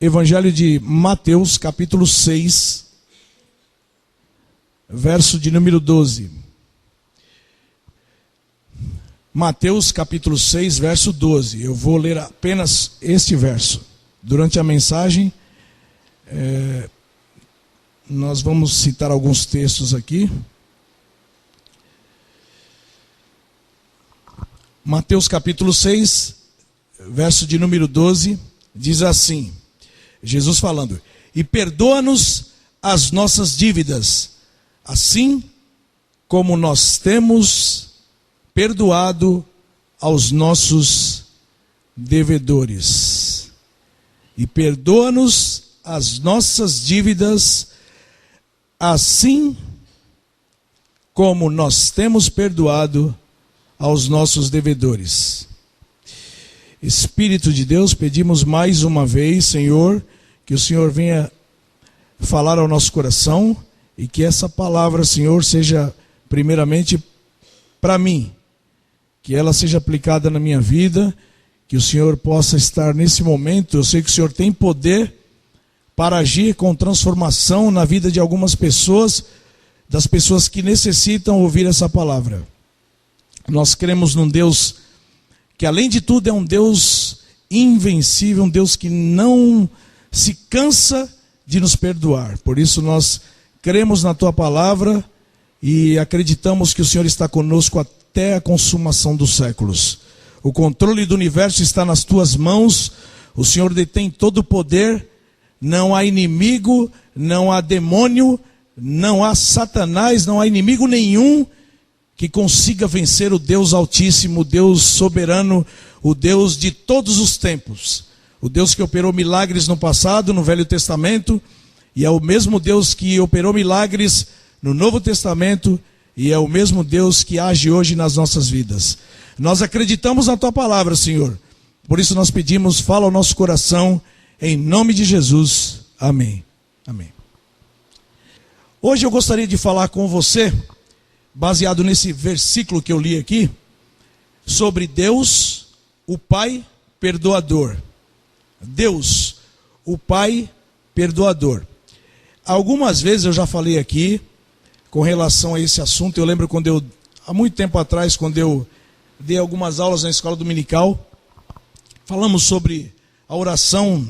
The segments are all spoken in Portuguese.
Evangelho de Mateus, capítulo 6, verso de número 12. Mateus, capítulo 6, verso 12. Eu vou ler apenas este verso. Durante a mensagem, nós vamos citar alguns textos aqui. Mateus, capítulo 6, verso de número 12, diz assim... Jesus falando: e perdoa-nos as nossas dívidas, assim como nós temos perdoado aos nossos devedores. E perdoa-nos as nossas dívidas, assim como nós temos perdoado aos nossos devedores. Espírito de Deus, pedimos mais uma vez, Senhor, que o Senhor venha falar ao nosso coração e que essa palavra, Senhor, seja primeiramente para mim, que ela seja aplicada na minha vida, que o Senhor possa estar nesse momento. Eu sei que o Senhor tem poder para agir com transformação na vida de algumas pessoas, das pessoas que necessitam ouvir essa palavra. Nós cremos num Deus que além de tudo é um Deus invencível, um Deus que não se cansa de nos perdoar. Por isso nós cremos na Tua palavra e acreditamos que o Senhor está conosco até a consumação dos séculos. O controle do universo está nas Tuas mãos, o Senhor detém todo o poder, não há inimigo, não há demônio, não há Satanás, não há inimigo nenhum que consiga vencer o Deus Altíssimo, o Deus soberano, o Deus de todos os tempos. O Deus que operou milagres no passado, no Velho Testamento, e é o mesmo Deus que operou milagres no Novo Testamento, e é o mesmo Deus que age hoje nas nossas vidas. Nós acreditamos na Tua palavra, Senhor. Por isso nós pedimos, fala ao nosso coração, em nome de Jesus. Amém. Amém. Hoje eu gostaria de falar com você, baseado nesse versículo que eu li aqui, sobre Deus, o Pai perdoador. Deus, o Pai perdoador. Algumas vezes eu já falei aqui com relação a esse assunto. Eu lembro há muito tempo atrás, quando eu dei algumas aulas na escola dominical, falamos sobre a oração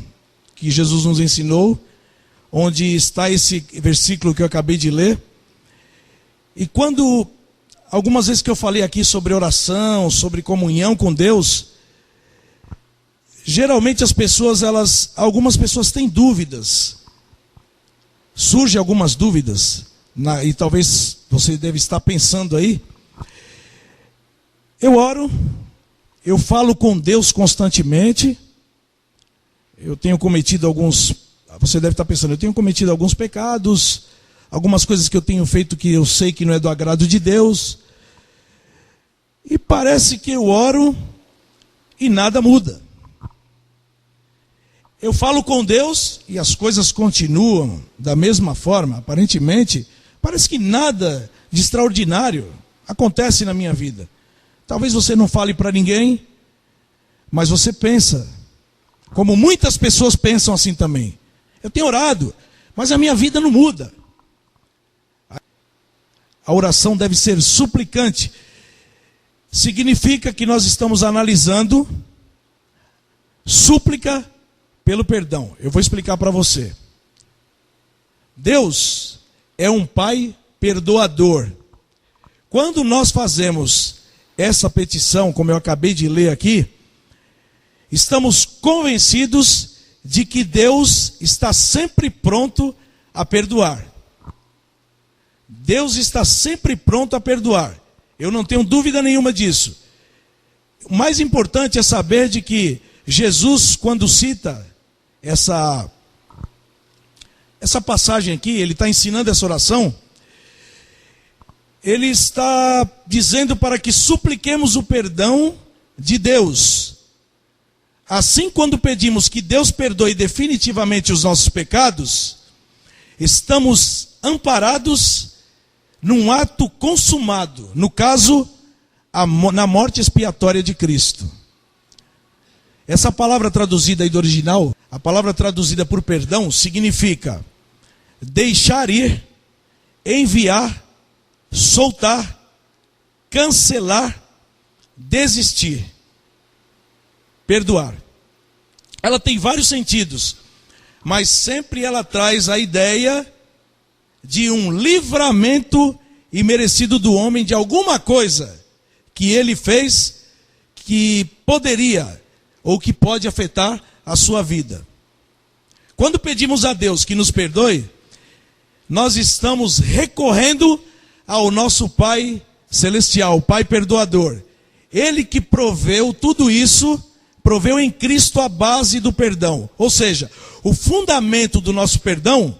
que Jesus nos ensinou, onde está esse versículo que eu acabei de ler. E algumas vezes que eu falei aqui sobre oração, sobre comunhão com Deus, geralmente algumas pessoas têm dúvidas. Surgem algumas dúvidas, e talvez você deve estar pensando aí. Eu oro, eu falo com Deus constantemente, eu tenho cometido você deve estar pensando, eu tenho cometido alguns pecados, algumas coisas que eu tenho feito que eu sei que não é do agrado de Deus. E parece que eu oro e nada muda. Eu falo com Deus e as coisas continuam da mesma forma. Aparentemente, parece que nada de extraordinário acontece na minha vida. Talvez você não fale para ninguém, mas você pensa, como muitas pessoas pensam assim também. Eu tenho orado, mas a minha vida não muda. A oração deve ser suplicante. Significa que nós estamos analisando súplica pelo perdão. Eu vou explicar para você. Deus é um Pai perdoador. Quando nós fazemos essa petição, como eu acabei de ler aqui, estamos convencidos de que Deus está sempre pronto a perdoar. Deus está sempre pronto a perdoar. Eu não tenho dúvida nenhuma disso. O mais importante é saber de que Jesus, quando cita essa passagem aqui, ele está ensinando essa oração, ele está dizendo para que supliquemos o perdão de Deus. Assim, quando pedimos que Deus perdoe definitivamente os nossos pecados, estamos amparados num ato consumado, no caso, na morte expiatória de Cristo. Essa palavra traduzida aí do original, a palavra traduzida por perdão, significa deixar ir, enviar, soltar, cancelar, desistir, perdoar. Ela tem vários sentidos, mas sempre ela traz a ideia de um livramento imerecido do homem de alguma coisa que ele fez que poderia ou que pode afetar a sua vida. Quando pedimos a Deus que nos perdoe, nós estamos recorrendo ao nosso Pai Celestial, Pai Perdoador. Ele que proveu tudo isso, proveu em Cristo a base do perdão. Ou seja, o fundamento do nosso perdão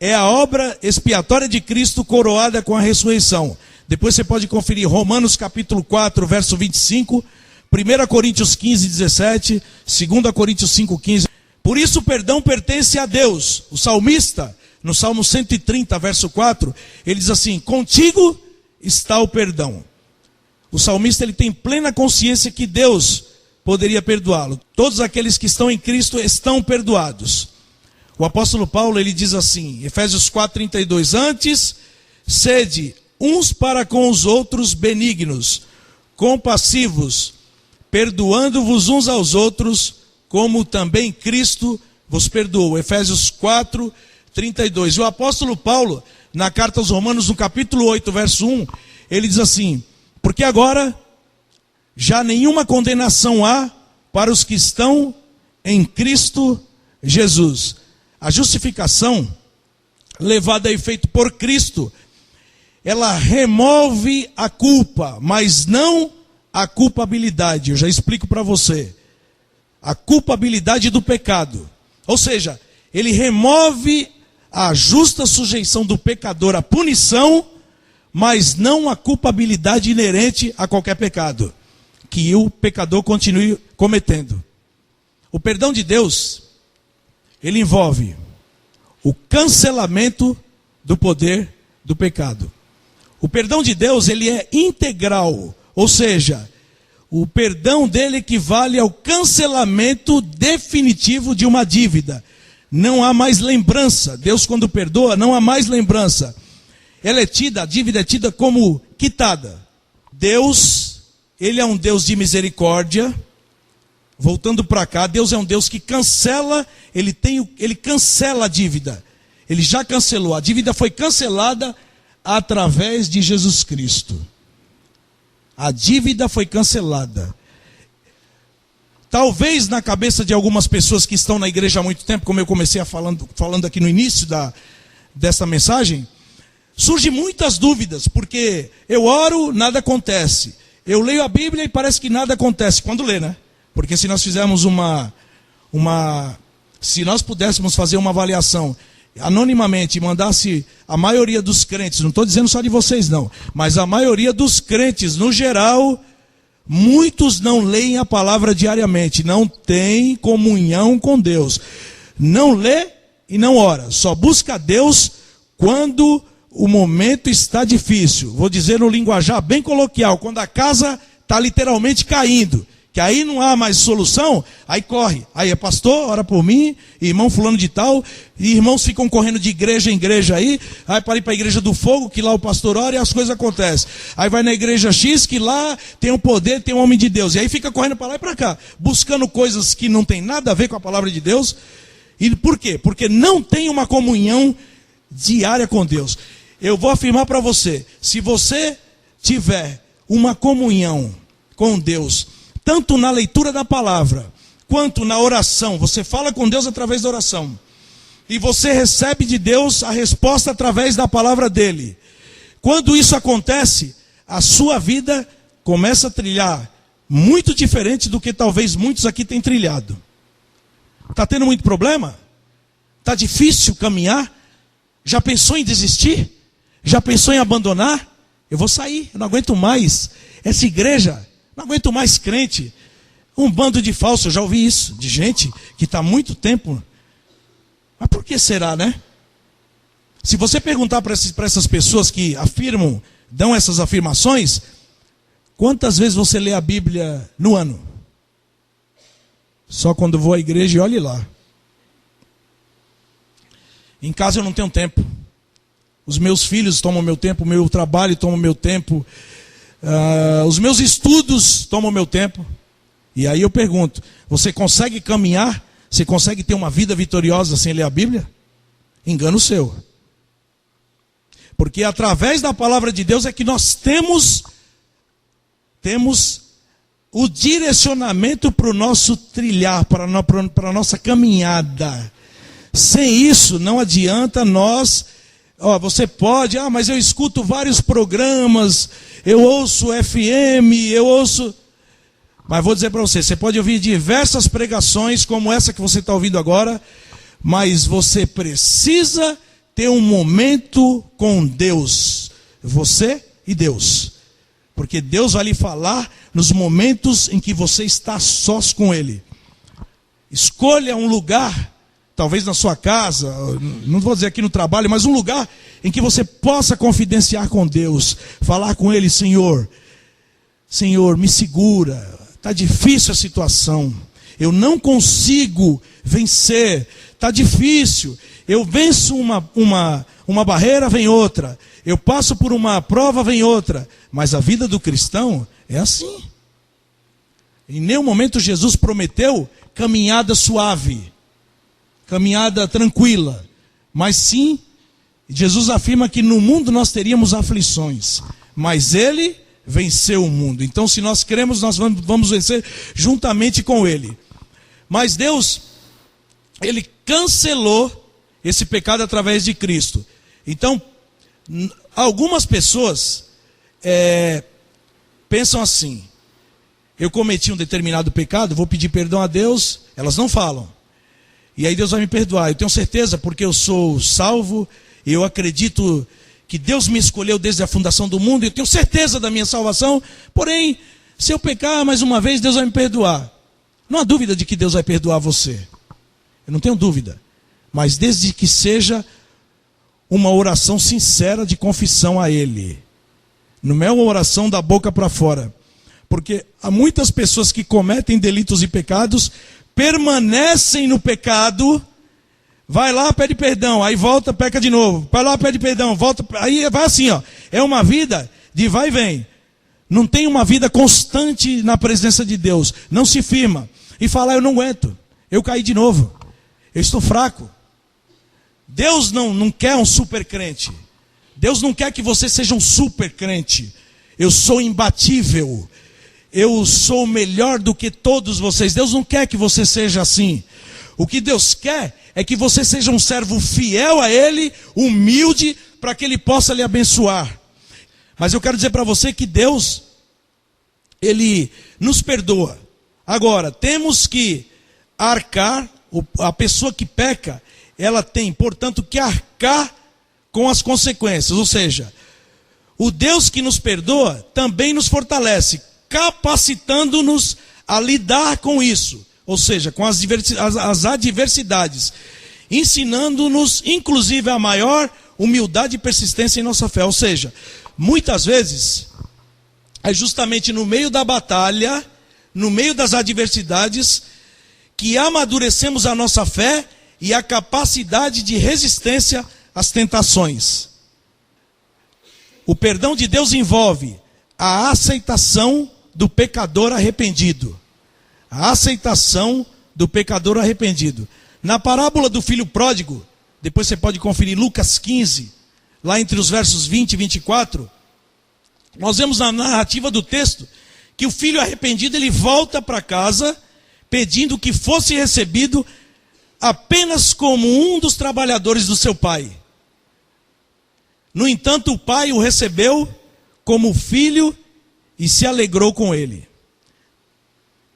é a obra expiatória de Cristo coroada com a ressurreição. Depois você pode conferir Romanos capítulo 4, verso 25, 1 Coríntios 15, 17, 2 Coríntios 5, 15. Por isso o perdão pertence a Deus. O salmista, no Salmo 130, verso 4, ele diz assim: contigo está o perdão. O salmista ele tem plena consciência que Deus poderia perdoá-lo. Todos aqueles que estão em Cristo estão perdoados. O apóstolo Paulo ele diz assim, Efésios 4:32, antes sede uns para com os outros benignos, compassivos, perdoando-vos uns aos outros, como também Cristo vos perdoou. Efésios 4:32. E o apóstolo Paulo, na carta aos Romanos, no capítulo 8, verso 1, ele diz assim: porque agora já nenhuma condenação há para os que estão em Cristo Jesus. A justificação, levada a efeito por Cristo, ela remove a culpa, mas não a culpabilidade. Eu já explico para você. A culpabilidade do pecado. Ou seja, ele remove a justa sujeição do pecador à punição, mas não a culpabilidade inerente a qualquer pecado que o pecador continue cometendo. O perdão de Deus, ele envolve o cancelamento do poder do pecado. O perdão de Deus, ele é integral, ou seja, o perdão dele equivale ao cancelamento definitivo de uma dívida. Não há mais lembrança. Deus, quando perdoa, não há mais lembrança. Ela é tida, a dívida é tida como quitada. Deus, ele é um Deus de misericórdia. Voltando para cá, Deus é um Deus que cancela, ele cancela a dívida. Ele já cancelou, a dívida foi cancelada através de Jesus Cristo. A dívida foi cancelada. Talvez na cabeça de algumas pessoas que estão na igreja há muito tempo, como eu comecei falando aqui no início dessa mensagem, surgem muitas dúvidas, porque eu oro, nada acontece. Eu leio a Bíblia e parece que nada acontece. Quando lê, né? Porque se nós fizermos se nós pudéssemos fazer uma avaliação anonimamente e mandasse a maioria dos crentes, não estou dizendo só de vocês não, mas a maioria dos crentes no geral, muitos não leem a palavra diariamente, não tem comunhão com Deus, não lê e não ora, só busca Deus quando o momento está difícil. Vou dizer no linguajar bem coloquial, quando a casa está literalmente caindo, que aí não há mais solução, aí corre. Aí é pastor, ora por mim, irmão fulano de tal, e irmãos ficam correndo de igreja em igreja aí para ir para a igreja do fogo, que lá o pastor ora e as coisas acontecem. Aí vai na igreja X, que lá tem um poder, tem um homem de Deus. E aí fica correndo para lá e para cá, buscando coisas que não tem nada a ver com a palavra de Deus. E por quê? Porque não tem uma comunhão diária com Deus. Eu vou afirmar para você, se você tiver uma comunhão com Deus, tanto na leitura da palavra, quanto na oração, você fala com Deus através da oração, e você recebe de Deus a resposta através da palavra dele. Quando isso acontece, a sua vida começa a trilhar muito diferente do que talvez muitos aqui tenham trilhado. Está tendo muito problema? Está difícil caminhar? Já pensou em desistir? Já pensou em abandonar? Eu vou sair, eu não aguento mais essa igreja, não aguento mais crente. um bando de falsos. Eu já ouvi isso, de gente que está há muito tempo. Mas por que será, né? Se você perguntar para essas pessoas que afirmam, dão essas afirmações, quantas vezes você lê a Bíblia no ano? Só quando vou à igreja e olhe lá. Em casa eu não tenho tempo. Os meus filhos tomam meu tempo, o meu trabalho toma meu tempo, os meus estudos tomam meu tempo. E aí eu pergunto, você consegue caminhar? Você consegue ter uma vida vitoriosa sem ler a Bíblia? Engano seu. Porque através da palavra de Deus é que nós temos o direcionamento para o nosso trilhar, para a nossa caminhada. Sem isso não adianta nós... você pode, mas eu escuto vários programas, eu ouço FM, eu ouço... Mas vou dizer para você, você pode ouvir diversas pregações como essa que você está ouvindo agora, mas você precisa ter um momento com Deus, você e Deus. Porque Deus vai lhe falar nos momentos em que você está sós com Ele. Escolha um lugar, talvez na sua casa, não vou dizer aqui no trabalho, mas um lugar em que você possa confidenciar com Deus, falar com Ele, Senhor, me segura, está difícil a situação, eu não consigo vencer, está difícil, eu venço uma barreira, vem outra, eu passo por uma prova, vem outra, mas a vida do cristão é assim. Em nenhum momento Jesus prometeu caminhada suave, caminhada tranquila, mas sim, Jesus afirma que no mundo nós teríamos aflições, mas Ele venceu o mundo. Então, se nós cremos, nós vamos vencer juntamente com Ele. Mas Deus, Ele cancelou esse pecado através de Cristo. Então, algumas pessoas pensam assim: eu cometi um determinado pecado, vou pedir perdão a Deus, elas não falam. E aí Deus vai me perdoar. Eu tenho certeza, porque eu sou salvo, eu acredito que Deus me escolheu desde a fundação do mundo, eu tenho certeza da minha salvação, porém, se eu pecar mais uma vez, Deus vai me perdoar. Não há dúvida de que Deus vai perdoar você. Eu não tenho dúvida. Mas desde que seja uma oração sincera de confissão a Ele. Não é uma oração da boca para fora. Porque há muitas pessoas que cometem delitos e pecados, permanecem no pecado, vai lá, pede perdão, aí volta, peca de novo, vai lá, pede perdão, volta, aí vai assim, é uma vida de vai e vem, não tem uma vida constante na presença de Deus, não se firma, e fala, eu não aguento, eu caí de novo, eu estou fraco. Deus não quer um super crente, Deus não quer que você seja um super crente, eu sou imbatível, eu sou melhor do que todos vocês. Deus não quer que você seja assim. O que Deus quer é que você seja um servo fiel a Ele, humilde, para que Ele possa lhe abençoar. Mas eu quero dizer para você que Deus, Ele nos perdoa. Agora, temos que arcar, a pessoa que peca, ela tem, portanto, que arcar com as consequências. Ou seja, o Deus que nos perdoa também nos fortalece, capacitando-nos a lidar com isso, ou seja, com as adversidades, ensinando-nos, inclusive, a maior humildade e persistência em nossa fé. Ou seja, muitas vezes, é justamente no meio da batalha, no meio das adversidades, que amadurecemos a nossa fé e a capacidade de resistência às tentações. O perdão de Deus envolve a aceitação do pecador arrependido. A aceitação do pecador arrependido. Na parábola do filho pródigo, depois você pode conferir Lucas 15, lá entre os versos 20 e 24, nós vemos na narrativa do texto que o filho arrependido, ele volta para casa pedindo que fosse recebido apenas como um dos trabalhadores do seu pai. No entanto, o pai o recebeu como filho e se alegrou com ele.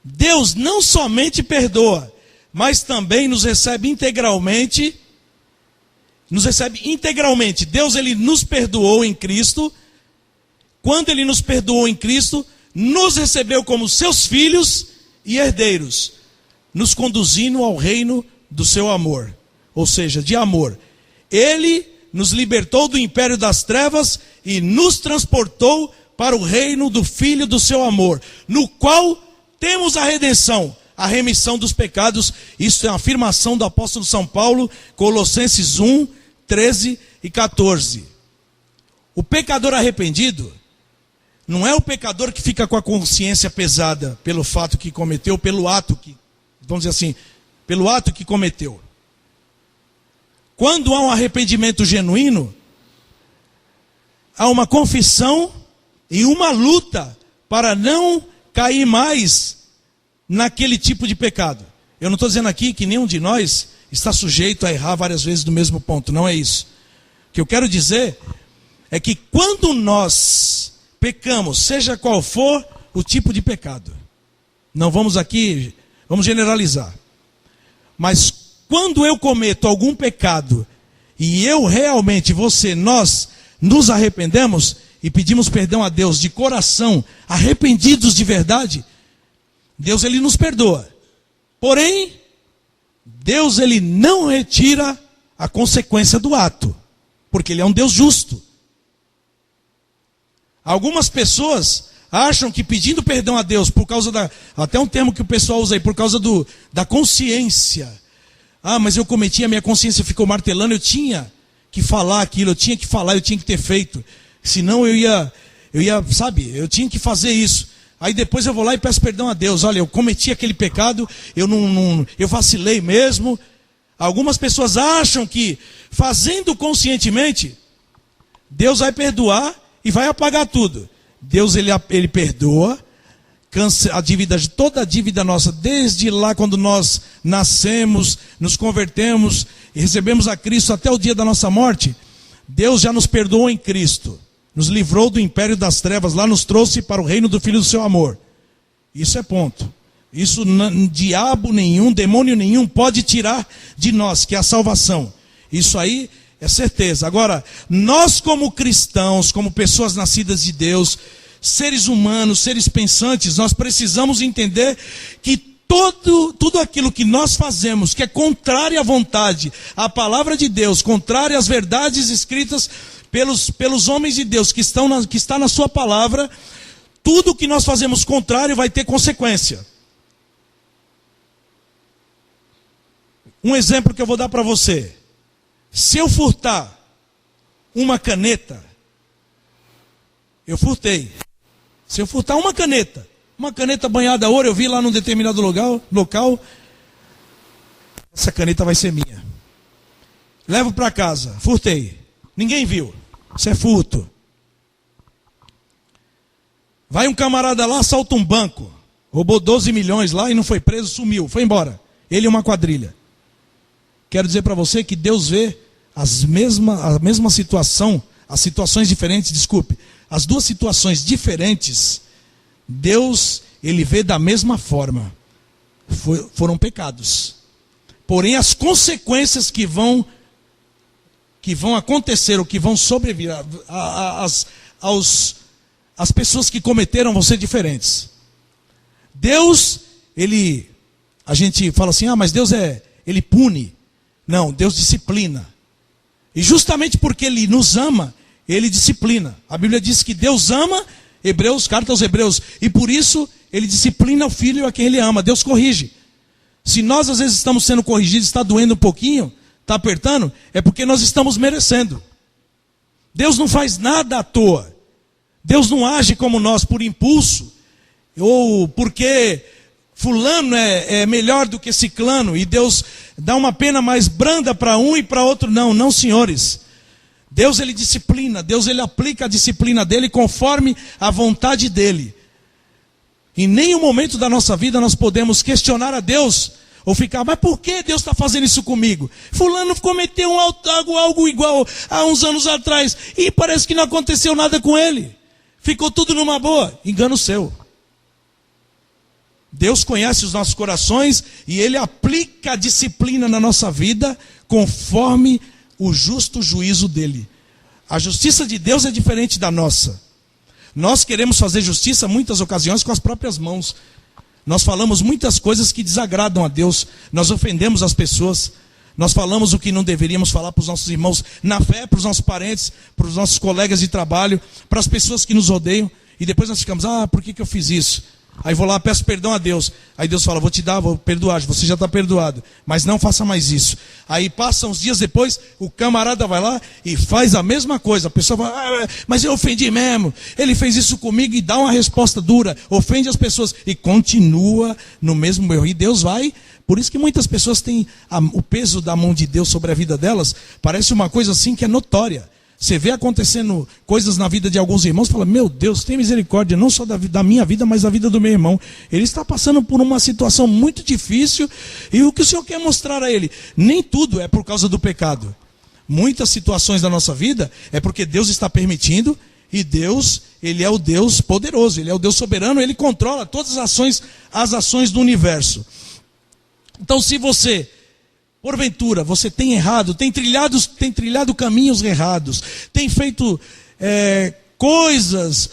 Deus não somente perdoa, mas também nos recebe integralmente. Deus, ele nos perdoou em Cristo. Quando ele nos perdoou em Cristo, nos recebeu como seus filhos e herdeiros, nos conduzindo ao reino do seu amor. Ou seja, de amor. Ele nos libertou do império das trevas e nos transportou para o reino do Filho do seu amor, no qual temos a redenção, a remissão dos pecados. Isso é uma afirmação do apóstolo São Paulo, Colossenses 1, 13 e 14. O pecador arrependido não é o pecador que fica com a consciência pesada pelo fato que cometeu, pelo ato que, vamos dizer assim, pelo ato que cometeu. Quando há um arrependimento genuíno, há uma confissão e uma luta para não cair mais naquele tipo de pecado. Eu não estou dizendo aqui que nenhum de nós está sujeito a errar várias vezes no mesmo ponto, não é isso. O que eu quero dizer é que quando nós pecamos, seja qual for o tipo de pecado, não vamos aqui, vamos generalizar, mas quando eu cometo algum pecado e eu realmente, nós nos arrependemos e pedimos perdão a Deus de coração, arrependidos de verdade, Deus ele nos perdoa. Porém, Deus ele não retira a consequência do ato, porque ele é um Deus justo. Algumas pessoas acham que pedindo perdão a Deus por causa até um termo que o pessoal usa aí, por causa da consciência. Ah, mas eu cometi, a minha consciência ficou martelando, eu tinha que falar aquilo, eu tinha que falar, eu tinha que ter feito. Senão eu ia, sabe, eu tinha que fazer isso. Aí depois eu vou lá e peço perdão a Deus. Olha, eu cometi aquele pecado, eu vacilei mesmo. Algumas pessoas acham que fazendo conscientemente, Deus vai perdoar e vai apagar tudo. Deus ele perdoa, toda a dívida nossa, desde lá quando nós nascemos, nos convertemos e recebemos a Cristo até o dia da nossa morte, Deus já nos perdoou em Cristo, nos livrou do império das trevas, lá nos trouxe para o reino do Filho do seu amor. Isso é ponto. Isso diabo nenhum, demônio nenhum pode tirar de nós, que é a salvação. Isso aí é certeza. Agora, nós como cristãos, como pessoas nascidas de Deus, seres humanos, seres pensantes, nós precisamos entender que tudo aquilo que nós fazemos, que é contrário à vontade, à palavra de Deus, contrário às verdades escritas pelos homens de Deus, que está na sua palavra, tudo que nós fazemos contrário vai ter consequência. Um exemplo que eu vou dar para você. Se eu furtar uma caneta, eu furtei. Se eu furtar uma caneta banhada a ouro, eu vi lá num determinado local, essa caneta vai ser minha. Levo para casa, furtei. Ninguém viu. Isso é furto. Vai um camarada lá, assalta um banco, roubou 12 milhões lá e não foi preso, sumiu, foi embora. Ele e uma quadrilha. Quero dizer para você que Deus vê a mesma situação, as situações diferentes, as duas situações diferentes, Deus, ele vê da mesma forma. Foram pecados. Porém, as consequências que vão acontecer, ou que vão sobrevir as pessoas que cometeram vão ser diferentes. Deus, a gente fala assim, mas Deus ele pune. Não, Deus disciplina. E justamente porque ele nos ama, ele disciplina. A Bíblia diz que Deus ama, carta aos Hebreus, e por isso ele disciplina o filho a quem ele ama. Deus corrige. Se nós às vezes estamos sendo corrigidos, está doendo um pouquinho, está apertando, é porque nós estamos merecendo. Deus não faz nada à toa. Deus não age como nós por impulso, ou porque fulano é melhor do que ciclano, e Deus dá uma pena mais branda para um e para outro. Não, senhores. Deus ele disciplina, Deus ele aplica a disciplina dele conforme a vontade dele. Em nenhum momento da nossa vida nós podemos questionar a Deus, ou ficar, mas por que Deus está fazendo isso comigo? Fulano cometeu algo igual há uns anos atrás, e parece que não aconteceu nada com ele. Ficou tudo numa boa. Engano seu. Deus conhece os nossos corações e ele aplica a disciplina na nossa vida conforme o justo juízo dele. A justiça de Deus é diferente da nossa. Nós queremos fazer justiça muitas ocasiões com as próprias mãos. Nós falamos muitas coisas que desagradam a Deus. Nós ofendemos as pessoas. Nós falamos o que não deveríamos falar para os nossos irmãos na fé, para os nossos parentes, para os nossos colegas de trabalho, para as pessoas que nos odeiam. E depois nós ficamos, por que eu fiz isso? Aí vou lá, peço perdão a Deus. Aí Deus fala, vou perdoar, você já está perdoado. Mas não faça mais isso. Aí passam uns dias depois, o camarada vai lá e faz a mesma coisa. A pessoa fala, mas eu ofendi mesmo. Ele fez isso comigo e dá uma resposta dura. Ofende as pessoas e continua no mesmo erro. E Deus vai. Por isso que muitas pessoas têm o peso da mão de Deus sobre a vida delas. Parece uma coisa assim que é notória. Você vê acontecendo coisas na vida de alguns irmãos, fala, meu Deus, tem misericórdia, não só da minha vida, mas da vida do meu irmão. Ele está passando por uma situação muito difícil, e o que o Senhor quer mostrar a ele? Nem tudo é por causa do pecado. Muitas situações da nossa vida é porque Deus está permitindo, e Deus, Ele é o Deus poderoso, Ele é o Deus soberano, Ele controla todas as ações do universo. Então, se você, porventura, você tem errado, tem trilhado caminhos errados, tem feito coisas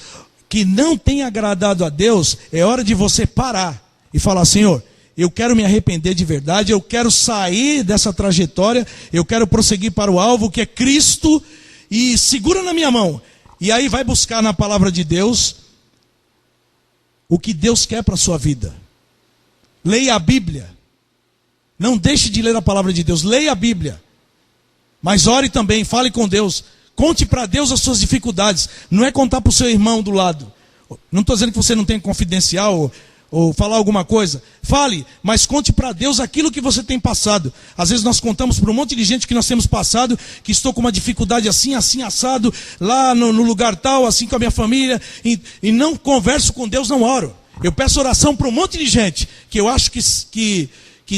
que não têm agradado a Deus, é hora de você parar e falar, Senhor, eu quero me arrepender de verdade, eu quero sair dessa trajetória, eu quero prosseguir para o alvo que é Cristo, e segura na minha mão. E aí vai buscar na palavra de Deus o que Deus quer para a sua vida. Leia a Bíblia. Não deixe de ler a palavra de Deus, leia a Bíblia. Mas ore também, fale com Deus. Conte para Deus as suas dificuldades. Não é contar para o seu irmão do lado. Não estou dizendo que você não tem confidencial ou falar alguma coisa. Fale, mas conte para Deus aquilo que você tem passado. Às vezes nós contamos para um monte de gente que nós temos passado, que estou com uma dificuldade assim, assim, assado, lá no lugar tal, assim com a minha família, e não converso com Deus, não oro. Eu peço oração para um monte de gente, que eu acho que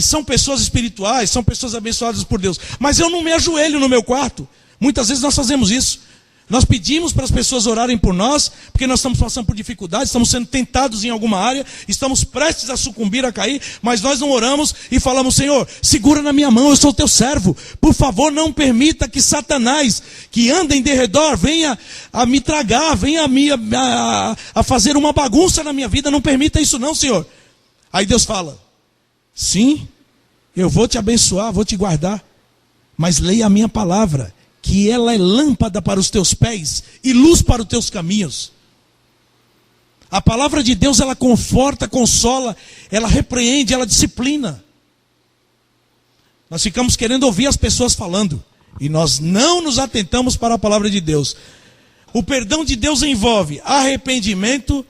são pessoas espirituais, são pessoas abençoadas por Deus. Mas eu não me ajoelho no meu quarto. Muitas vezes nós fazemos isso. Nós pedimos para as pessoas orarem por nós, porque nós estamos passando por dificuldades, estamos sendo tentados em alguma área, estamos prestes a sucumbir, a cair, mas nós não oramos e falamos, Senhor, segura na minha mão, eu sou teu servo. Por favor, não permita que Satanás, que anda em derredor, venha a me tragar, venha a fazer uma bagunça na minha vida. Não permita isso não, Senhor. Aí Deus fala, sim, eu vou te abençoar, vou te guardar, mas leia a minha palavra, que ela é lâmpada para os teus pés e luz para os teus caminhos. A palavra de Deus, ela conforta, consola, ela repreende, ela disciplina. Nós ficamos querendo ouvir as pessoas falando, e nós não nos atentamos para a palavra de Deus. O perdão de Deus envolve arrependimento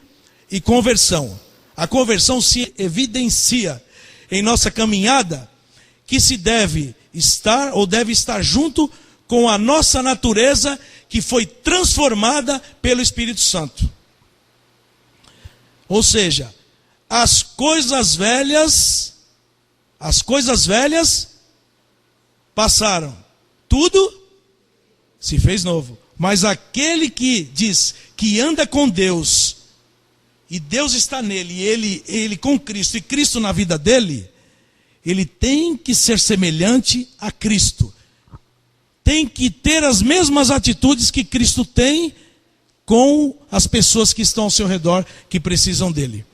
e conversão. A conversão se evidencia em nossa caminhada, que se deve estar junto com a nossa natureza, que foi transformada pelo Espírito Santo. Ou seja, as coisas velhas passaram, tudo se fez novo. Mas aquele que diz que anda com Deus, e Deus está nele, e ele com Cristo, e Cristo na vida dele, ele tem que ser semelhante a Cristo. Tem que ter as mesmas atitudes que Cristo tem com as pessoas que estão ao seu redor, que precisam dele.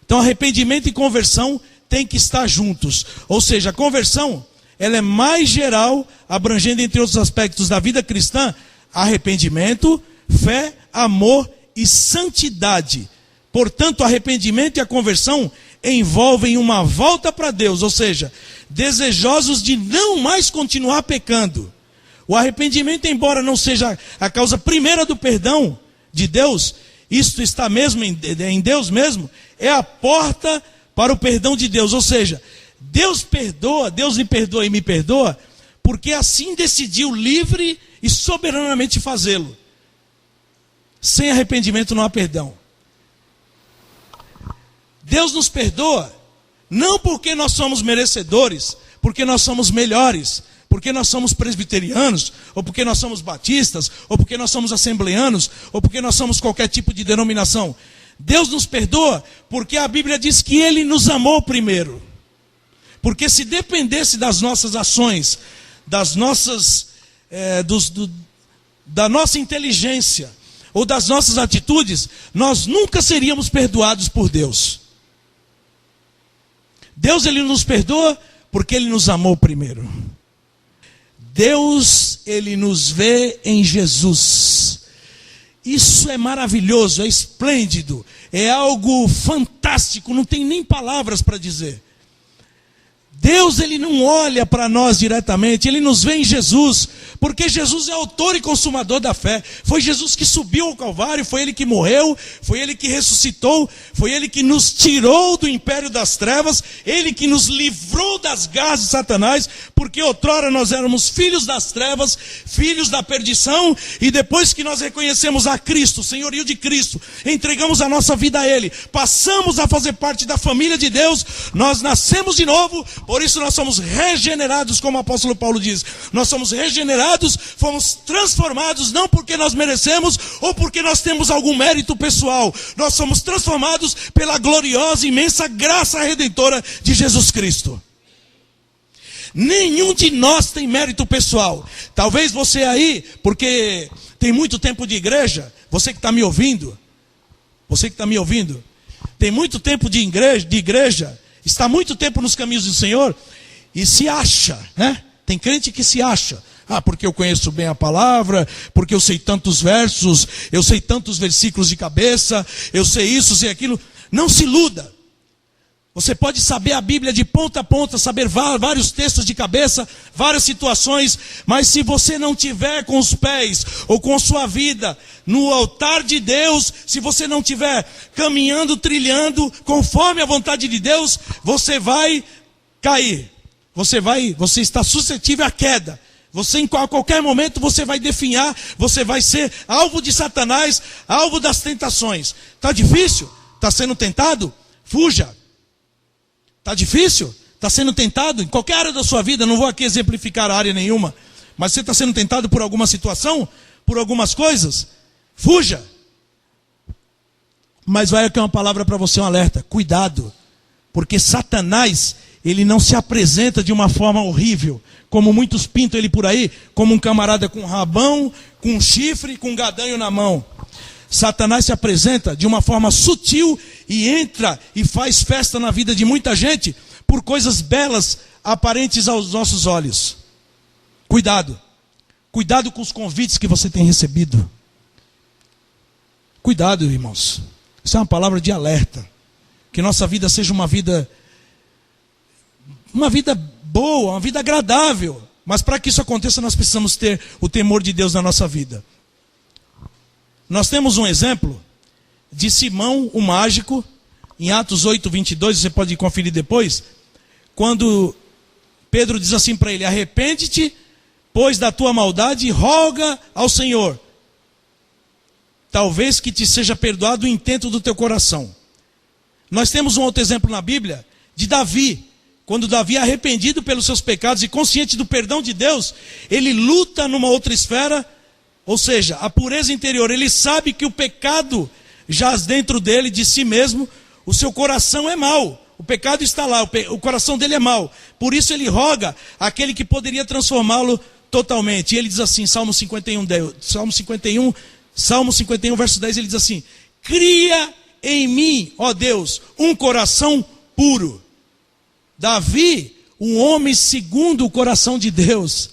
Então, arrependimento e conversão têm que estar juntos. Ou seja, a conversão, ela é mais geral, abrangendo entre outros aspectos da vida cristã, arrependimento, fé, amor e santidade. Portanto, o arrependimento e a conversão envolvem uma volta para Deus, ou seja, desejosos de não mais continuar pecando. O arrependimento, embora não seja a causa primeira do perdão de Deus, isto está mesmo em Deus mesmo, é a porta para o perdão de Deus. Ou seja, Deus perdoa, Deus lhe perdoa e me perdoa, porque assim decidiu livre e soberanamente fazê-lo. Sem arrependimento não há perdão. Deus nos perdoa, não porque nós somos merecedores, porque nós somos melhores, porque nós somos presbiterianos, ou porque nós somos batistas, ou porque nós somos assembleanos, ou porque nós somos qualquer tipo de denominação. Deus nos perdoa porque a Bíblia diz que Ele nos amou primeiro. Porque se dependesse das nossas ações, das nossas, da nossa inteligência, ou das nossas atitudes, nós nunca seríamos perdoados por Deus. Deus, Ele nos perdoa porque Ele nos amou primeiro. Deus, Ele nos vê em Jesus. Isso é maravilhoso, é esplêndido, é algo fantástico, não tem nem palavras para dizer. Deus, Ele não olha para nós diretamente, Ele nos vê em Jesus, porque Jesus é autor e consumador da fé. Foi Jesus que subiu ao Calvário, foi Ele que morreu, foi Ele que ressuscitou, foi Ele que nos tirou do império das trevas, Ele que nos livrou das garras de Satanás, porque outrora nós éramos filhos das trevas, filhos da perdição, e depois que nós reconhecemos a Cristo, o senhorio de Cristo, entregamos a nossa vida a Ele, passamos a fazer parte da família de Deus, nós nascemos de novo. Por isso nós somos regenerados, como o apóstolo Paulo diz. Nós somos regenerados, fomos transformados, não porque nós merecemos ou porque nós temos algum mérito pessoal. Nós somos transformados pela gloriosa, imensa graça redentora de Jesus Cristo. Nenhum de nós tem mérito pessoal. Talvez você aí, porque tem muito tempo de igreja, você que está me ouvindo, tem muito tempo de igreja, está muito tempo nos caminhos do Senhor e se acha, né? Tem crente que se acha. Porque eu conheço bem a palavra, porque eu sei tantos versos, eu sei tantos versículos de cabeça, eu sei isso, sei aquilo. Não se iluda. Você pode saber a Bíblia de ponta a ponta, saber vários textos de cabeça, várias situações, mas se você não tiver com os pés ou com sua vida no altar de Deus, se você não tiver caminhando, trilhando conforme a vontade de Deus, você vai cair. Você está suscetível à queda. Você, em qualquer momento, você vai definhar, você vai ser alvo de Satanás, alvo das tentações. Está difícil? Está sendo tentado? Fuja. Está difícil? Está sendo tentado? Em qualquer área da sua vida, não vou aqui exemplificar a área nenhuma, mas você está sendo tentado por alguma situação, por algumas coisas? Fuja. Mas vai aqui uma palavra para você, um alerta. Cuidado, porque Satanás, ele não se apresenta de uma forma horrível, como muitos pintam ele por aí, como um camarada com rabão, com um chifre, com um gadanho na mão. Satanás se apresenta de uma forma sutil e entra e faz festa na vida de muita gente por coisas belas aparentes aos nossos olhos. Cuidado. Cuidado com os convites que você tem recebido. Cuidado, irmãos. Isso é uma palavra de alerta. Que nossa vida seja uma vida boa, uma vida agradável. Mas para que isso aconteça, nós precisamos ter o temor de Deus na nossa vida. Nós temos um exemplo de Simão, o mágico, em Atos 8, 22, você pode conferir depois, quando Pedro diz assim para ele: arrepende-te, pois da tua maldade, e roga ao Senhor, talvez que te seja perdoado o intento do teu coração. Nós temos um outro exemplo na Bíblia, de Davi. Quando Davi, arrependido pelos seus pecados e consciente do perdão de Deus, ele luta numa outra esfera, ou seja, a pureza interior. Ele sabe que o pecado jaz dentro dele, de si mesmo, o seu coração é mau. O pecado está lá, o coração dele é mau. Por isso ele roga àquele que poderia transformá-lo totalmente. E ele diz assim, Salmo 51, verso 10, ele diz assim: cria em mim, ó Deus, um coração puro. Davi, um homem segundo o coração de Deus,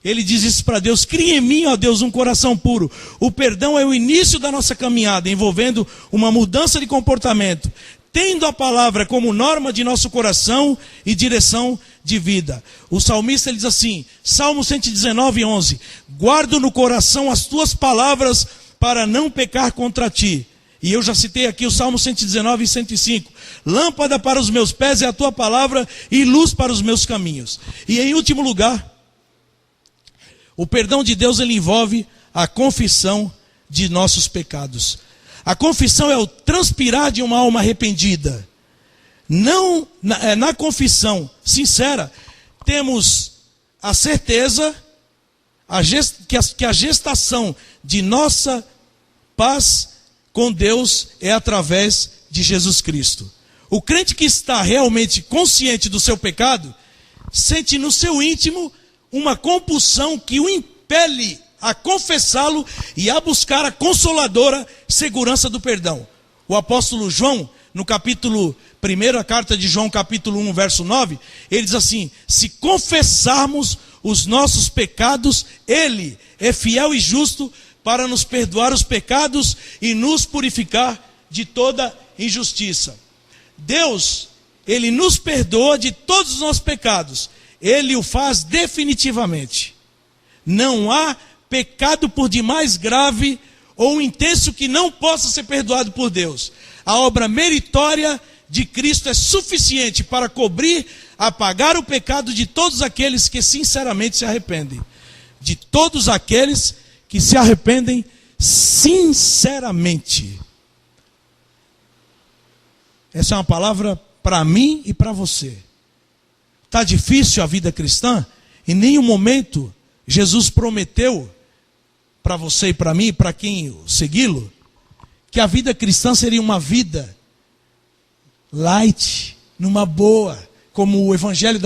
ele diz isso para Deus: cria em mim, ó Deus, um coração puro. O perdão é o início da nossa caminhada, envolvendo uma mudança de comportamento, tendo a palavra como norma de nosso coração e direção de vida. O salmista, ele diz assim, Salmo 119, 11: guardo no coração as tuas palavras para não pecar contra ti. E eu já citei aqui o Salmo 119 e 105. Lâmpada para os meus pés é a tua palavra e luz para os meus caminhos. E em último lugar, o perdão de Deus, ele envolve a confissão de nossos pecados. A confissão é o transpirar de uma alma arrependida. Na confissão sincera, temos a certeza que a gestação de nossa paz com Deus é através de Jesus Cristo. O crente que está realmente consciente do seu pecado, sente no seu íntimo uma compulsão que o impele a confessá-lo e a buscar a consoladora segurança do perdão. O apóstolo João, no capítulo 1, a carta de João, capítulo 1, verso 9, ele diz assim: se confessarmos os nossos pecados, Ele é fiel e justo para nos perdoar os pecados e nos purificar de toda injustiça. Deus, Ele nos perdoa de todos os nossos pecados. Ele o faz definitivamente. Não há pecado por demais grave ou intenso que não possa ser perdoado por Deus. A obra meritória de Cristo é suficiente para cobrir, apagar o pecado de todos aqueles que sinceramente se arrependem. De todos aqueles que se arrependem sinceramente. Essa é uma palavra para mim e para você. Está difícil a vida cristã? Em nenhum momento Jesus prometeu para você e para mim, e para quem segui-lo, que a vida cristã seria uma vida light, numa boa, como o evangelho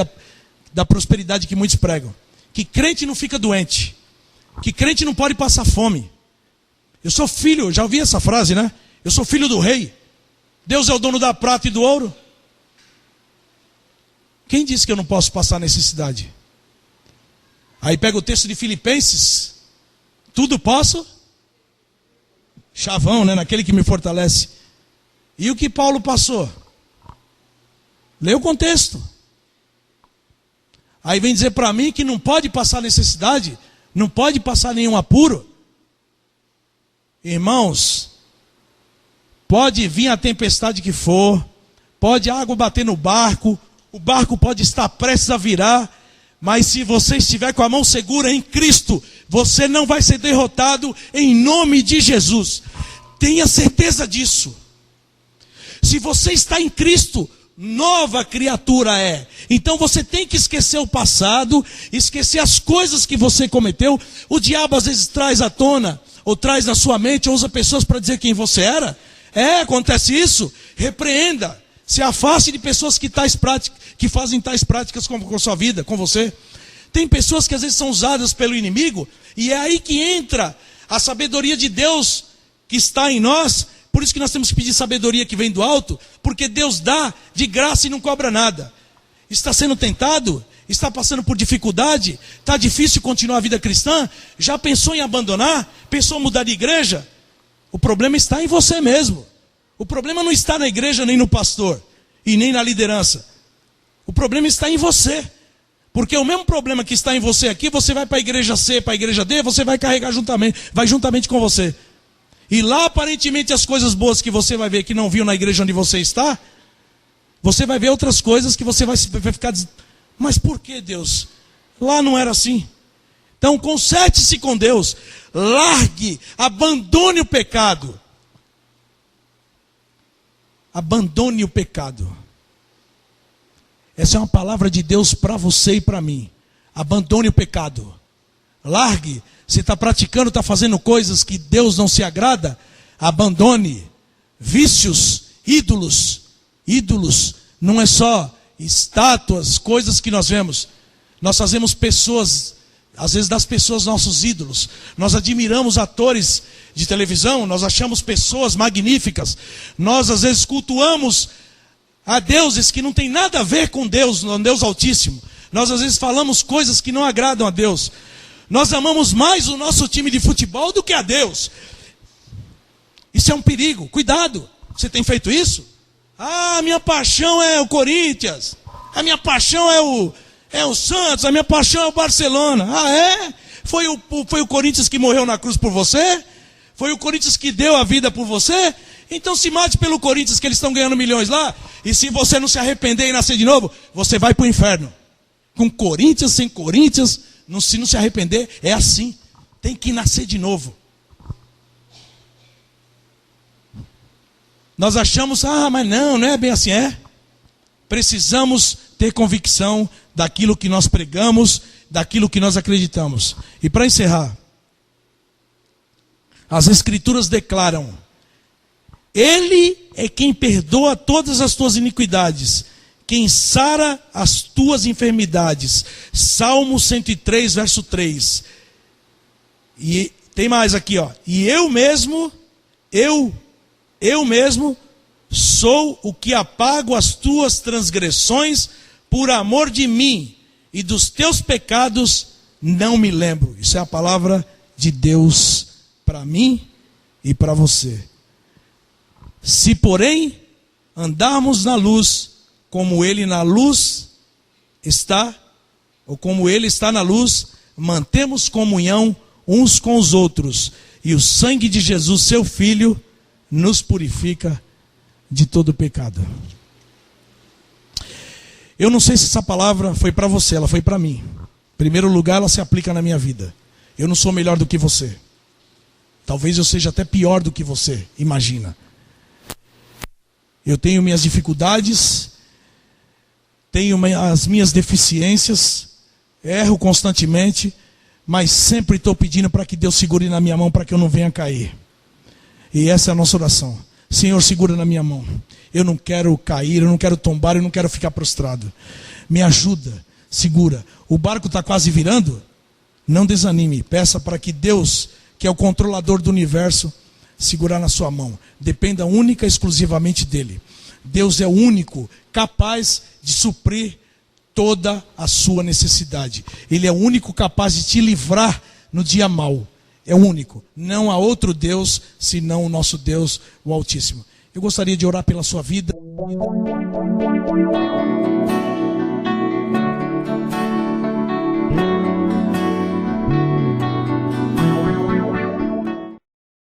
da prosperidade que muitos pregam. Que crente não fica doente, que crente não pode passar fome. Eu sou filho, já ouvi essa frase, né? Eu sou filho do rei. Deus é o dono da prata e do ouro. Quem disse que eu não posso passar necessidade? Aí pega o texto de Filipenses. Tudo posso? Chavão, né? Naquele que me fortalece. E o que Paulo passou? Lê o contexto. Aí vem dizer para mim que não pode passar necessidade, não pode passar nenhum apuro. Irmãos, pode vir a tempestade que for, pode a água bater no barco, o barco pode estar prestes a virar, mas se você estiver com a mão segura em Cristo, você não vai ser derrotado em nome de Jesus. Tenha certeza disso. Se você está em Cristo, nova criatura é. Então você tem que esquecer o passado, esquecer as coisas que você cometeu. O diabo às vezes traz à tona, ou traz na sua mente, ou usa pessoas para dizer quem você era. Acontece isso. Repreenda. Se afaste de pessoas que fazem tais práticas com a sua vida, com você. Tem pessoas que às vezes são usadas pelo inimigo, e é aí que entra a sabedoria de Deus que está em nós. Por isso que nós temos que pedir sabedoria que vem do alto, porque Deus dá de graça e não cobra nada. Está sendo tentado? Está passando por dificuldade? Está difícil continuar a vida cristã? Já pensou em abandonar? Pensou em mudar de igreja? O problema está em você mesmo. O problema não está na igreja, nem no pastor, e nem na liderança. O problema está em você. Porque o mesmo problema que está em você aqui, você vai para a igreja C, para a igreja D, você vai carregar juntamente com você. E lá, aparentemente, as coisas boas que você vai ver que não viu na igreja onde você está, você vai ver outras coisas que você vai ficar dizendo: mas por que, Deus? Lá não era assim. Então, conserte-se com Deus. Largue, abandone o pecado. Abandone o pecado. Essa é uma palavra de Deus para você e para mim. Abandone o pecado. Largue. Se está praticando, está fazendo coisas que Deus não se agrada, abandone. Vícios, ídolos. Ídolos não é só estátuas, coisas que nós vemos. Nós fazemos pessoas, às vezes das pessoas nossos ídolos. Nós admiramos atores de televisão, nós achamos pessoas magníficas. Nós às vezes cultuamos a deuses que não tem nada a ver com Deus, o Deus Altíssimo. Nós às vezes falamos coisas que não agradam a Deus. Nós amamos mais o nosso time de futebol do que a Deus. Isso é um perigo. Cuidado. Você tem feito isso? Ah, minha paixão é o Corinthians. A minha paixão é o Santos. A minha paixão é o Barcelona. Ah, é? Foi o Corinthians que morreu na cruz por você? Foi o Corinthians que deu a vida por você? Então se mate pelo Corinthians, que eles estão ganhando milhões lá. E se você não se arrepender e nascer de novo, você vai para o inferno. Com Corinthians, sem Corinthians, se não se arrepender, é assim. Tem que nascer de novo. Nós achamos, mas não é bem assim, é? Precisamos ter convicção daquilo que nós pregamos, daquilo que nós acreditamos. E para encerrar, as Escrituras declaram: Ele é quem perdoa todas as tuas iniquidades, quem sara as tuas enfermidades. Salmo 103, verso 3. E tem mais aqui, ó. E eu mesmo Sou o que apago as tuas transgressões por amor de mim, e dos teus pecados não me lembro. Isso é a palavra de Deus para mim e para você. Se, porém, andarmos na luz, como ele na luz está, ou como ele está na luz, mantemos comunhão uns com os outros, e o sangue de Jesus, seu Filho, nos purifica de todo pecado. Eu não sei se essa palavra foi para você, ela foi para mim. Em primeiro lugar, ela se aplica na minha vida. Eu não sou melhor do que você. Talvez eu seja até pior do que você, imagina. Eu tenho minhas dificuldades, tenho as minhas deficiências, erro constantemente, mas sempre estou pedindo para que Deus segure na minha mão para que eu não venha cair. E essa é a nossa oração. Senhor, segura na minha mão. Eu não quero cair, eu não quero tombar, eu não quero ficar prostrado. Me ajuda, segura. O barco está quase virando? Não desanime. Peça para que Deus, que é o controlador do universo, segurar na sua mão. Dependa única e exclusivamente dele. Deus é o único capaz de suprir toda a sua necessidade. Ele é o único capaz de te livrar no dia mau. É o único. Não há outro Deus senão o nosso Deus, o Altíssimo. Eu gostaria de orar pela sua vida.